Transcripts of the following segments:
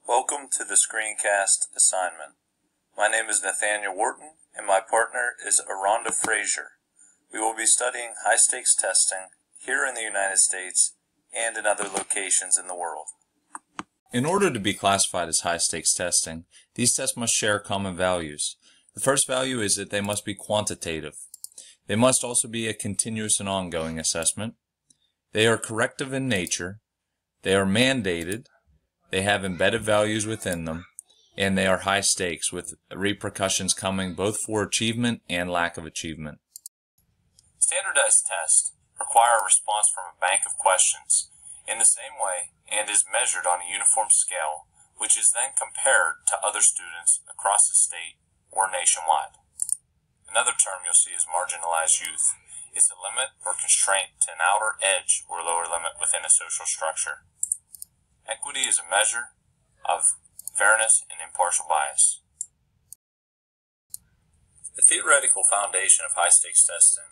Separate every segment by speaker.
Speaker 1: Welcome to the screencast assignment. My name is Nathaniel Wharton, and my partner is Aranda Frazier. We will be studying high-stakes testing here in the United States and in other locations in the world. In order to be classified as high-stakes testing, these tests must share common values. The first value is that they must be quantitative. They must also be a continuous and ongoing assessment. They are corrective in nature. They are mandated. They have embedded values within them, and they are high stakes with repercussions coming both for achievement and lack of achievement. Standardized tests require a response from a bank of questions in the same way and is measured on a uniform scale, which is then compared to other students across the state or nationwide. Another term you'll see is marginalized youth. It's a limit or constraint to an outer edge or lower limit within a social structure. Equity is a measure of fairness and impartial bias. The theoretical foundation of high-stakes testing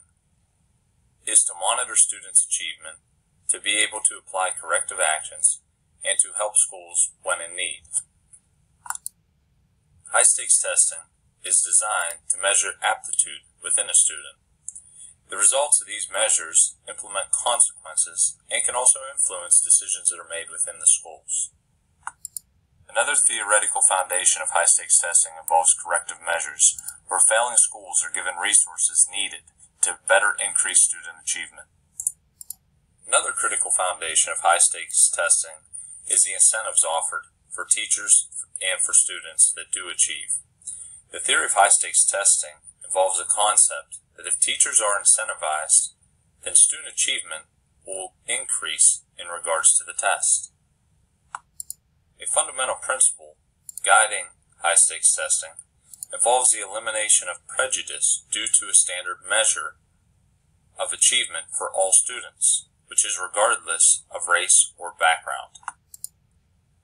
Speaker 1: is to monitor students' achievement, to be able to apply corrective actions, and to help schools when in need. High-stakes testing is designed to measure aptitude within a student. The results of these measures implement consequences and can also influence decisions that are made within the schools. Another theoretical foundation of high-stakes testing involves corrective measures, where failing schools are given resources needed to better increase student achievement. Another critical foundation of high-stakes testing is the incentives offered for teachers and for students that do achieve. The theory of high-stakes testing involves a concept that if teachers are incentivized, then student achievement will increase in regards to the test. A fundamental principle guiding high-stakes testing involves the elimination of prejudice due to a standard measure of achievement for all students, which is regardless of race or background.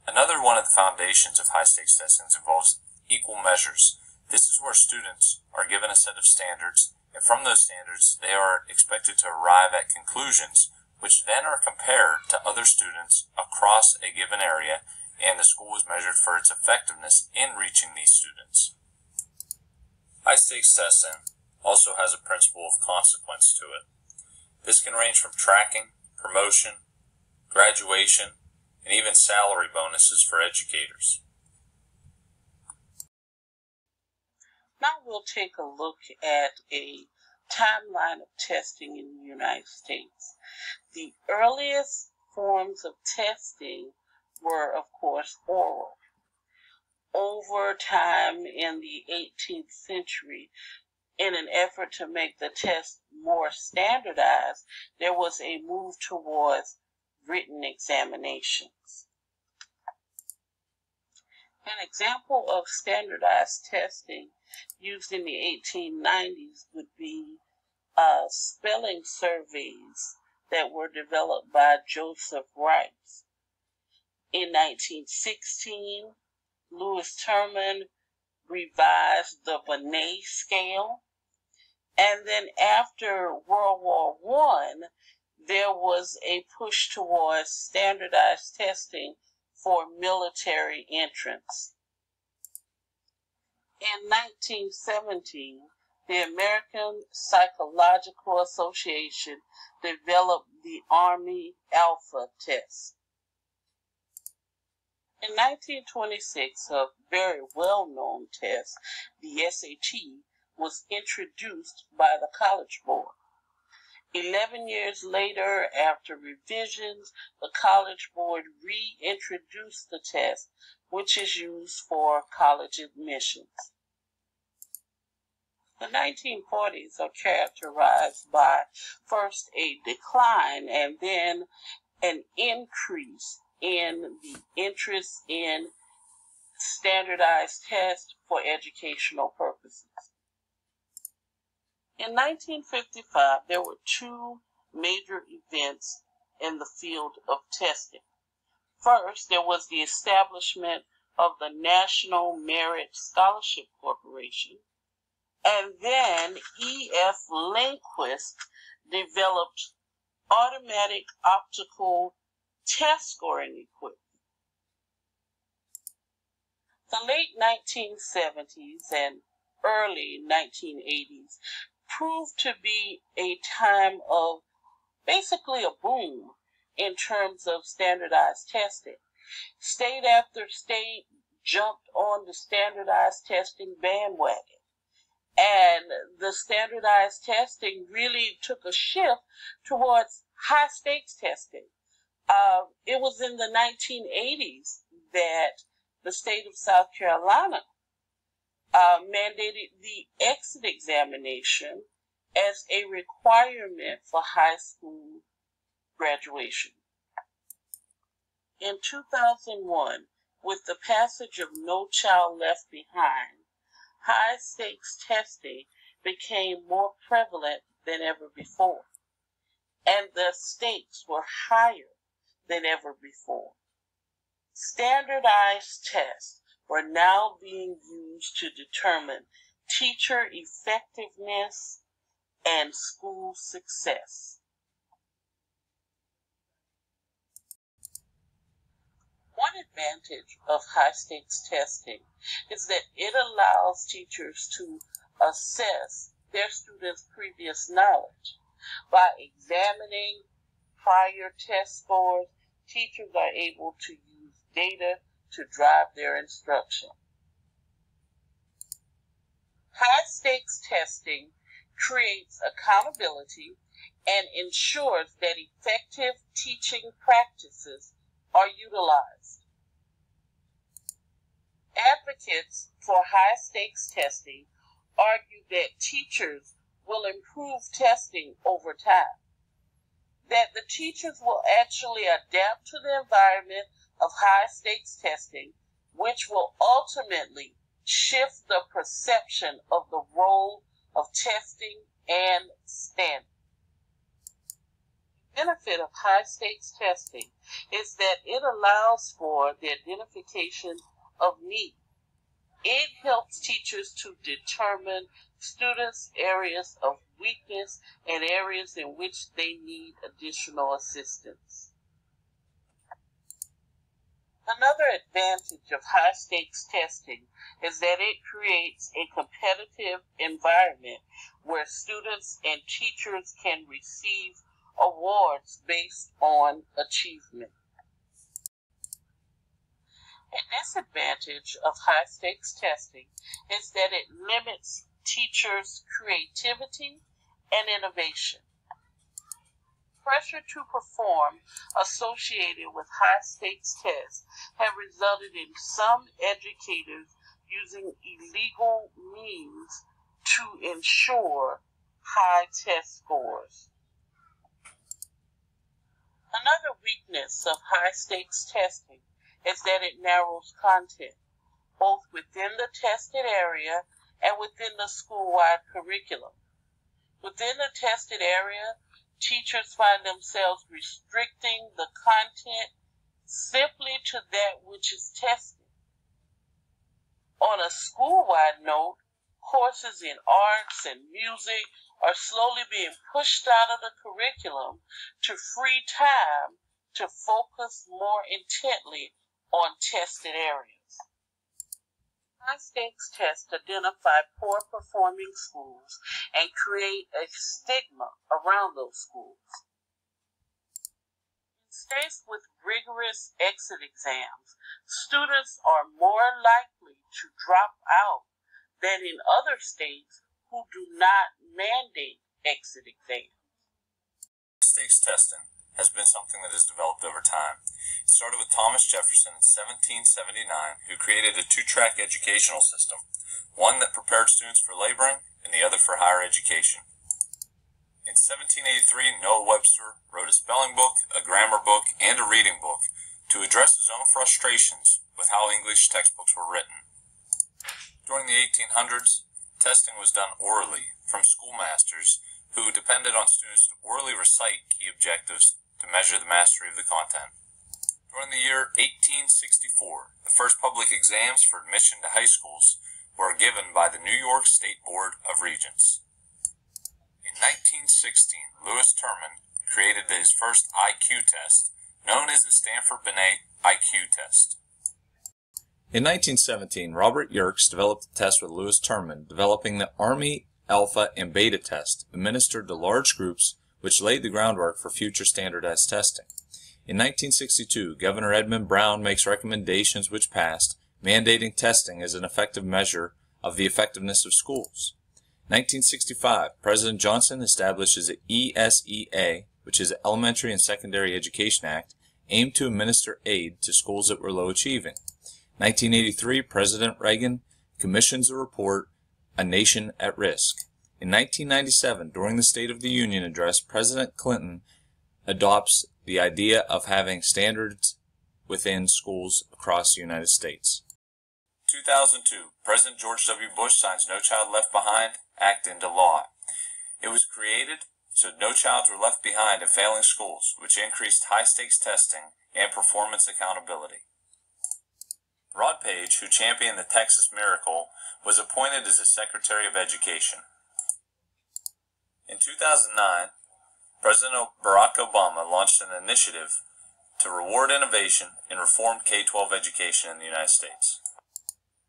Speaker 1: Another one of the foundations of high-stakes testing involves equal measures. This is where students are given a set of standards, and from those standards they are expected to arrive at conclusions, which then are compared to other students across a given area, and the school is measured for its effectiveness in reaching these students. High-stakes testing also has a principle of consequence to it. This can range from tracking, promotion, graduation, and even salary bonuses for educators.
Speaker 2: Now we'll take a look at a timeline of testing in the United States. The earliest forms of testing were, of course, oral. Over time in the 18th century, in an effort to make the test more standardized, there was a move towards written examinations. An example of standardized testing used in the 1890s would be spelling surveys that were developed by Joseph Rice. In 1916, Lewis Terman revised the Binet scale, and then after World War I, there was a push towards standardized testing for military entrance. In 1917, the American Psychological Association developed the Army Alpha test. In 1926, a very well-known test, the SAT, was introduced by the College Board. 11 years later, after revisions, the College Board reintroduced the test, which is used for college admissions. The 1940s are characterized by first a decline and then an increase in the interest in standardized tests for educational purposes. In 1955, there were two major events in the field of testing. First, there was the establishment of the National Merit Scholarship Corporation, and then E.F. Lindquist developed automatic optical test scoring equipment. The late 1970s and early 1980s proved to be a time of basically a boom in terms of standardized testing. State after state jumped on the standardized testing bandwagon. And the standardized testing really took a shift towards high stakes testing. It was in the 1980s that the state of South Carolina mandated the exit examination as a requirement for high school graduation. In 2001, with the passage of No Child Left Behind, high stakes testing became more prevalent than ever before, and the stakes were higher than ever before. Standardized tests were now being used to determine teacher effectiveness and school success. One advantage of high-stakes testing is that it allows teachers to assess their students' previous knowledge. By examining prior test scores, teachers are able to use data to drive their instruction. High-stakes testing creates accountability and ensures that effective teaching practices are utilized. Advocates for high-stakes testing argue that teachers will improve testing over time, that the teachers will actually adapt to the environment of high-stakes testing, which will ultimately shift the perception of the role of testing and standards. The benefit of high-stakes testing is that it allows for the identification of need. It helps teachers to determine students' areas of weakness and areas in which they need additional assistance. Another advantage of high-stakes testing is that it creates a competitive environment where students and teachers can receive awards based on achievement. A disadvantage of high-stakes testing is that it limits teachers' creativity and innovation. Pressure to perform associated with high-stakes tests have resulted in some educators using illegal means to ensure high test scores. Another weakness of high-stakes testing is that it narrows content, both within the tested area and within the school-wide curriculum. Within the tested area, teachers find themselves restricting the content simply to that which is tested. On a school-wide note, courses in arts and music are slowly being pushed out of the curriculum to free time to focus more intently on tested areas. High-stakes tests identify poor-performing schools and create a stigma around those schools. In states with rigorous exit exams, students are more likely to drop out than in other states who do not mandate exit exams.
Speaker 1: High-stakes testing has been something that has developed over time. It started with Thomas Jefferson in 1779, who created a two-track educational system, one that prepared students for laboring and the other for higher education. In 1783, Noah Webster wrote a spelling book, a grammar book, and a reading book to address his own frustrations with how English textbooks were written. During the 1800s, testing was done orally from schoolmasters who depended on students to orally recite key objectives to measure the mastery of the content. During the year 1864, the first public exams for admission to high schools were given by the New York State Board of Regents. In 1916, Lewis Terman created his first IQ test, known as the Stanford Binet IQ test. In 1917, Robert Yerkes developed a test with Louis Terman, developing the Army Alpha and Beta test, administered to large groups, which laid the groundwork for future standardized testing. In 1962, Governor Edmund Brown makes recommendations which passed, mandating testing as an effective measure of the effectiveness of schools. 1965, President Johnson establishes the ESEA, which is the Elementary and Secondary Education Act, aimed to administer aid to schools that were low achieving. 1983, President Reagan commissions a report, A Nation at Risk. In 1997, during the State of the Union address, President Clinton adopts the idea of having standards within schools across the United States. 2002, President George W. Bush signs No Child Left Behind Act into law. It was created so no child were left behind in failing schools, which increased high-stakes testing and performance accountability. Rod Page, who championed the Texas Miracle, was appointed as the Secretary of Education. In 2009, President Barack Obama launched an initiative to reward innovation and reform K-12 education in the United States.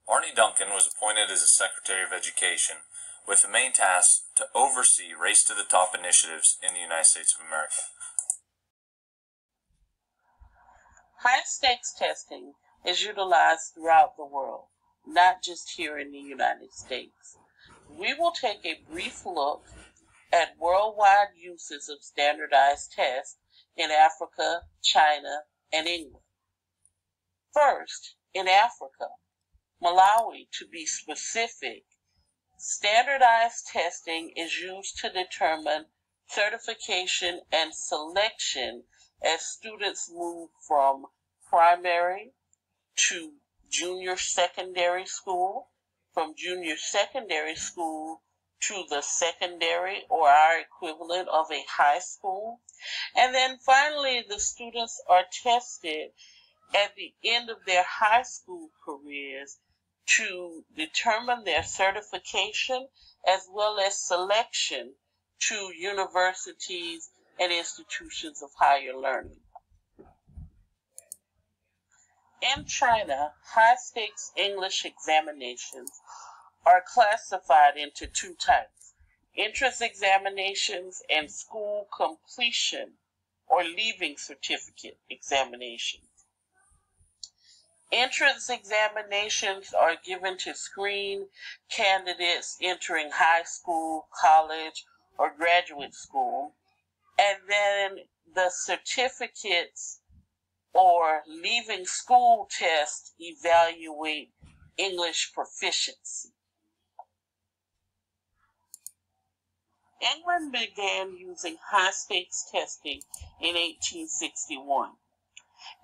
Speaker 1: Arne Duncan was appointed as the Secretary of Education, with the main task to oversee Race to the Top initiatives in the United States of America.
Speaker 2: High-stakes testing is utilized throughout the world, not just here in the United States. We will take a brief look at worldwide uses of standardized tests in Africa, China, and England. First, in Africa, Malawi to be specific, standardized testing is used to determine certification and selection as students move from primary to junior secondary school, from junior secondary school to the secondary or our equivalent of a high school. And then finally, the students are tested at the end of their high school careers to determine their certification as well as selection to universities and institutions of higher learning. In China, high-stakes English examinations are classified into two types: entrance examinations and school completion or leaving certificate examinations. Entrance examinations are given to screen candidates entering high school, college, or graduate school, and then the certificates or leaving school tests evaluate English proficiency. England began using high-stakes testing in 1861.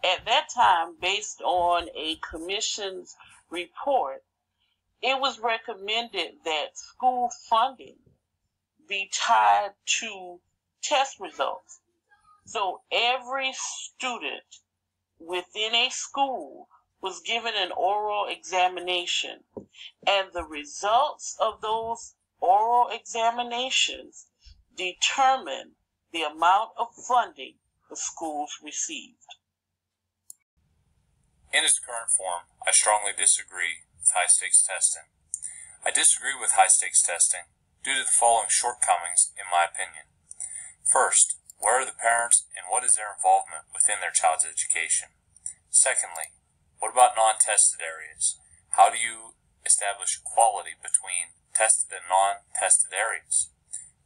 Speaker 2: At that time, based on a commission's report, it was recommended that school funding be tied to test results. So every student within a school was given an oral examination, and the results of those oral examinations determined the amount of funding the schools received.
Speaker 1: In its current form, I strongly disagree with high-stakes testing. I disagree with high-stakes testing due to the following shortcomings, in my opinion. First, where are the parents and what is their involvement within their child's education? Secondly, what about non-tested areas? How do you establish equality between tested and non-tested areas?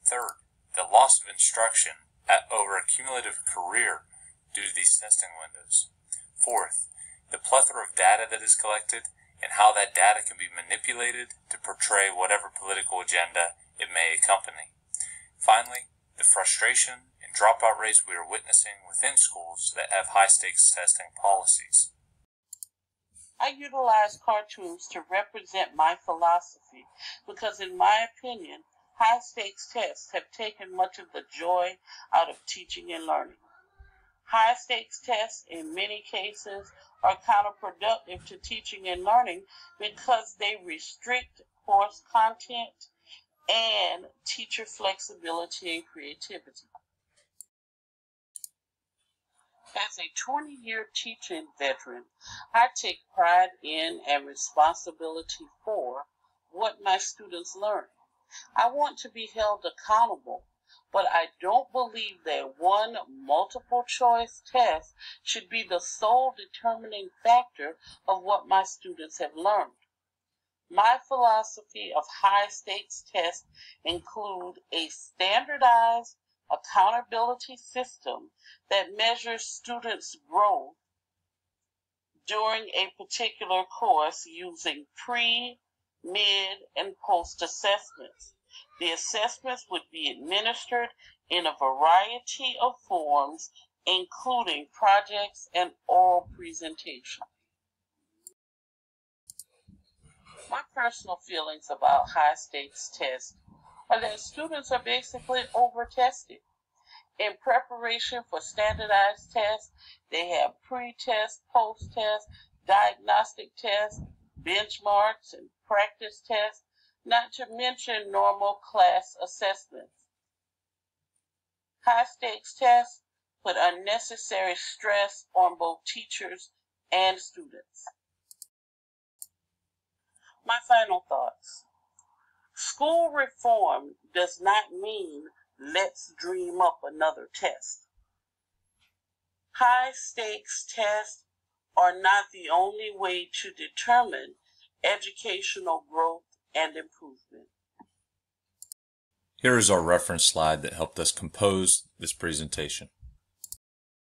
Speaker 1: Third, the loss of instruction over a cumulative career due to these testing windows. Fourth, the plethora of data that is collected and how that data can be manipulated to portray whatever political agenda it may accompany. Finally, the frustration and dropout rates we are witnessing within schools that have high-stakes testing policies.
Speaker 2: I utilize cartoons to represent my philosophy because, in my opinion, high-stakes tests have taken much of the joy out of teaching and learning. High-stakes tests, in many cases, are counterproductive to teaching and learning because they restrict course content and teacher flexibility and creativity. As a 20-year teaching veteran, I take pride in and responsibility for what my students learn. I want to be held accountable, but I don't believe that one multiple choice test should be the sole determining factor of what my students have learned. My philosophy of high stakes tests include a standardized accountability system that measures students' growth during a particular course using pre, mid, and post assessments. The assessments would be administered in a variety of forms, including projects and oral presentation. My personal feelings about high stakes tests are that students are basically over tested. In preparation for standardized tests, they have pre-test, post-test, diagnostic tests, benchmarks, and practice tests, not to mention normal class assessments. High stakes tests put unnecessary stress on both teachers and students. My final thoughts. School reform does not mean let's dream up another test. High stakes tests are not the only way to determine educational growth and improvement.
Speaker 1: Here is our reference slide that helped us compose this presentation.